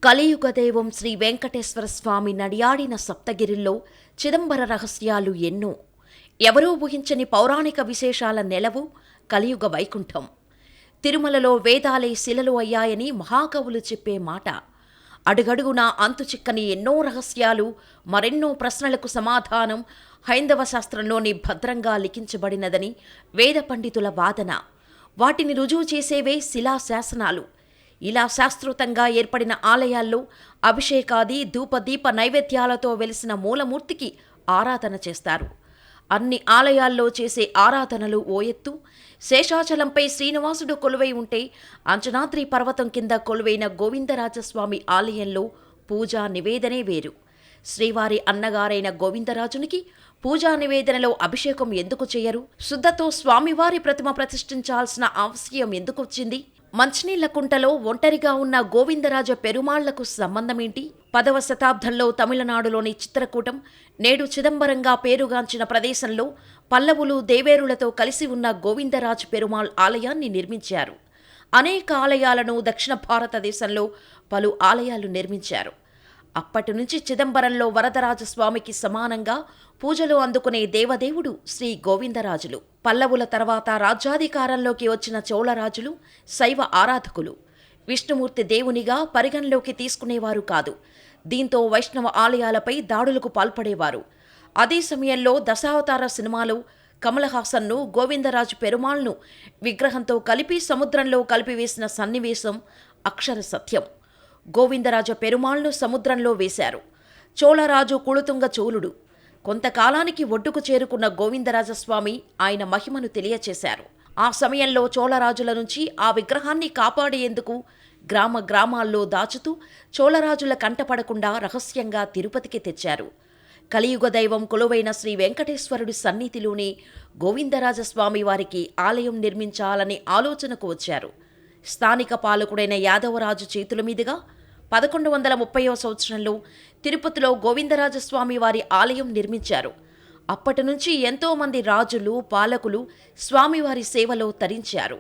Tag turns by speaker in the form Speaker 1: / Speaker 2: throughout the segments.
Speaker 1: కలియుగ దైవం శ్రీ వెంకటేశ్వర స్వామి నడియాడిన సప్తగిరిల్లో చిదంబర రహస్యాలు ఎన్నో. ఎవరూ ఊహించని పౌరాణిక విశేషాల నెలవు కలియుగ వైకుంఠం. తిరుమలలో వేదాలే శిలలు అయ్యాయని మహాకవులు చెప్పే మాట. అడుగడుగునా అంతుచిక్కని ఎన్నో రహస్యాలు, మరెన్నో ప్రశ్నలకు సమాధానం హైందవ శాస్త్రంలోని భద్రంగా లిఖించబడినదని వేద పండితుల వాదన. వాటిని రుజువు చేసేవే శిలాశాసనాలు. ఇలా శాస్త్రోతంగా ఏర్పడిన ఆలయాల్లో అభిషేకాది ధూపదీప నైవేద్యాలతో వెలిసిన మూలమూర్తికి ఆరాధన చేస్తారు. అన్ని ఆలయాల్లో చేసే ఆరాధనలు ఓ ఎత్తు. శేషాచలంపై శ్రీనివాసుడు కొలువై ఉంటే అంజనాద్రి పర్వతం కింద కొలువైన గోవిందరాజస్వామి ఆలయంలో పూజా నివేదనే వేరు. శ్రీవారి అన్నగారైన గోవిందరాజునికి పూజా నివేదనలో అభిషేకం ఎందుకు చేయరు? శుద్ధతో స్వామివారి ప్రతిమ ప్రతిష్ఠించాల్సిన ఆవశ్యం ఎందుకు వచ్చింది? మంచినీళ్ల కుంటలో ఒంటరిగా ఉన్న గోవిందరాజ పెరుమాళ్లకు సంబంధమేంటి? 10వ శతాబ్దంలో తమిళనాడులోని చిత్రకూటం, నేడు చిదంబరంగా పేరుగాంచిన ప్రదేశంలో పల్లవులు దేవేరులతో కలిసి ఉన్న గోవిందరాజ పెరుమాళ్ ఆలయాన్ని నిర్మించారు. అనేక ఆలయాలను దక్షిణ భారతదేశంలో పలు ఆలయాలు నిర్మించారు. అప్పటి నుంచి చిదంబరంలో వరదరాజస్వామికి సమానంగా పూజలు అందుకునే దేవదేవుడు శ్రీ గోవిందరాజులు. పల్లవుల తర్వాత రాజ్యాధికారంలోకి వచ్చిన చోళరాజులు శైవ ఆరాధకులు. విష్ణుమూర్తి దేవునిగా పరిగణలోకి తీసుకునేవారు కాదు. దీంతో వైష్ణవ ఆలయాలపై దాడులకు పాల్పడేవారు. అదే సమయంలో దశావతార సినిమాలో కమలహాసన్ను గోవిందరాజు పెరుమాళ్ను విగ్రహంతో కలిపి సముద్రంలో కలిపివేసిన సన్నివేశం అక్షర సత్యం. గోవిందరాజ పెరుమాళ్ను సముద్రంలో వేశారు. చోళరాజు కుళుతుంగ చోళుడు. కొంతకాలానికి ఒడ్డుకు చేరుకున్న గోవిందరాజస్వామి ఆయన మహిమను తెలియచేశారు. ఆ సమయంలో చోళరాజుల నుంచి ఆ విగ్రహాన్ని కాపాడేందుకు గ్రామ గ్రామాల్లో దాచుతూ చోళరాజుల కంటపడకుండా రహస్యంగా తిరుపతికి తెచ్చారు. కలియుగ దైవం కొలువైన శ్రీ వెంకటేశ్వరుడి సన్నిధిలోనే గోవిందరాజస్వామి వారికి ఆలయం నిర్మించాలనే ఆలోచనకు వచ్చారు. స్థానిక పాలకుడైన యాదవరాజు చేతుల మీదుగా 1130వ సంవత్సరంలో తిరుపతిలో గోవిందరాజస్వామి వారి ఆలయం నిర్మించారు. అప్పటి నుంచి ఎంతోమంది రాజులు, పాలకులు స్వామివారి సేవలో తరించారు.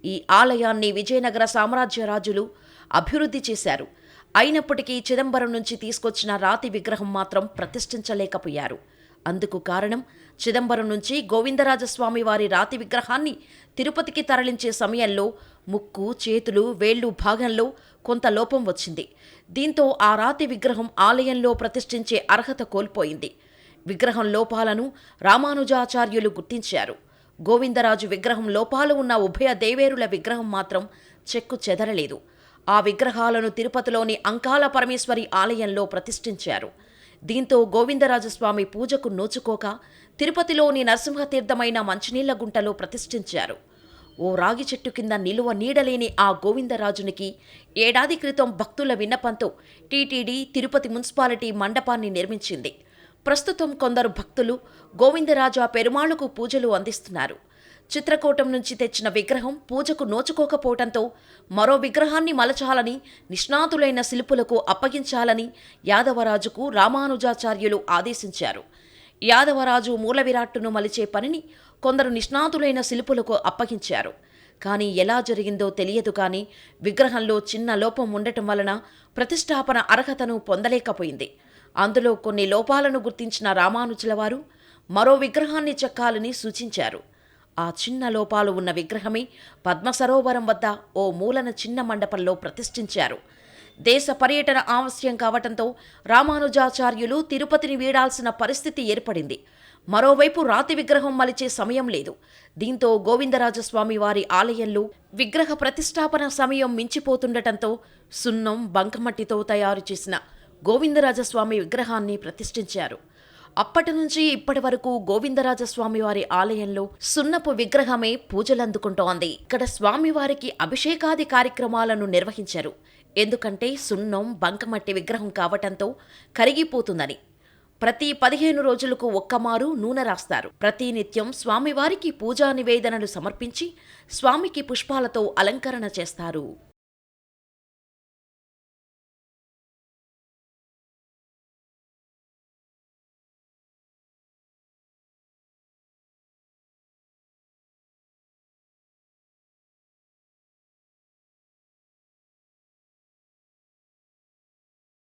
Speaker 1: ఈ ఆలయాన్ని విజయనగర సామ్రాజ్య రాజులు అభివృద్ధి చేశారు. అయినప్పటికీ చిదంబరం నుంచి తీసుకొచ్చిన రాతి విగ్రహం మాత్రం ప్రతిష్ఠించలేకపోయారు. అందుకు కారణం, చిదంబరం నుంచి గోవిందరాజస్వామి వారి రాతి విగ్రహాన్ని తిరుపతికి తరలించే సమయంలో ముక్కు, చేతులు, వేళ్లు భాగంలో కొంత లోపం వచ్చింది. దీంతో ఆ రాతి విగ్రహం ఆలయంలో ప్రతిష్ఠించే అర్హత కోల్పోయింది. విగ్రహం లోపాలను రామానుజాచార్యులు గుర్తించారు. గోవిందరాజు విగ్రహం లోపాలు ఉన్న ఉభయ దేవేరుల విగ్రహం మాత్రం చెక్కు చెదరలేదు. ఆ విగ్రహాలను తిరుపతిలోని అంకాల పరమేశ్వరి ఆలయంలో ప్రతిష్ఠించారు. దీంతో గోవిందరాజస్వామి పూజకు నోచుకోక తిరుపతిలోని నరసింహతీర్థమైన మంచినీళ్ల గుంటలో ప్రతిష్ఠించారు. ఓ రాగి చెట్టు కింద నిలువ నీడలేని ఆ గోవిందరాజునికి ఏడాది క్రితం భక్తుల విన్నపంతో టీటీడీ తిరుపతి మున్సిపాలిటీ మండపాన్ని నిర్మించింది. ప్రస్తుతం కొందరు భక్తులు గోవిందరాజ పెరుమాళ్లకు పూజలు అందిస్తున్నారు. చిత్రకూటం నుంచి తెచ్చిన విగ్రహం పూజకు నోచుకోకపోవడంతో మరో విగ్రహాన్ని మలచాలని, నిష్ణాతులైన శిల్పులకు అప్పగించాలని యాదవరాజుకు రామానుజాచార్యులు ఆదేశించారు. యాదవరాజు మూల విరాట్టును మలిచే పనిని కొందరు నిష్ణాతులైన శిల్పులకు అప్పగించారు. కానీ ఎలా జరిగిందో తెలియదు. కానీ విగ్రహంలో చిన్న లోపం ఉండటం వలన ప్రతిష్టాపన అర్హతను పొందలేకపోయింది. అందులో కొన్ని లోపాలను గుర్తించిన రామానుజుల వారు మరో విగ్రహాన్ని చెక్కాలని సూచించారు. ఆ చిన్న లోపాలు ఉన్న విగ్రహమే పద్మసరోవరం వద్ద ఓ మూలన చిన్న మండపంలో ప్రతిష్ఠించారు. దేశ పర్యటన ఆవశ్యం కావటంతో రామానుజాచార్యులు తిరుపతిని వీడాల్సిన పరిస్థితి ఏర్పడింది. మరోవైపు రాతి విగ్రహం మలిచే సమయం లేదు. దీంతో గోవిందరాజస్వామి వారి ఆలయంలో విగ్రహ ప్రతిష్టాపన సమయం మించిపోతుండటంతో సున్నం, బంకమట్టితో తయారు చేసిన గోవిందరాజస్వామి విగ్రహాన్ని ప్రతిష్ఠించారు. అప్పటి నుంచి ఇప్పటి వరకు గోవిందరాజస్వామి వారి ఆలయంలో సున్నపు విగ్రహమే పూజలందుకుంటోంది. ఇక్కడ స్వామివారికి అభిషేకాది కార్యక్రమాలను నిర్వహించరు. ఎందుకంటే సున్నం, బంకమట్టి విగ్రహం కావటంతో కరిగిపోతుందని. ప్రతి 15 రోజులకు ఒక్కమారు నూనె రాస్తారు. ప్రతినిత్యం స్వామివారికి పూజా నివేదనలు సమర్పించి స్వామికి పుష్పాలతో అలంకరణ చేస్తారు.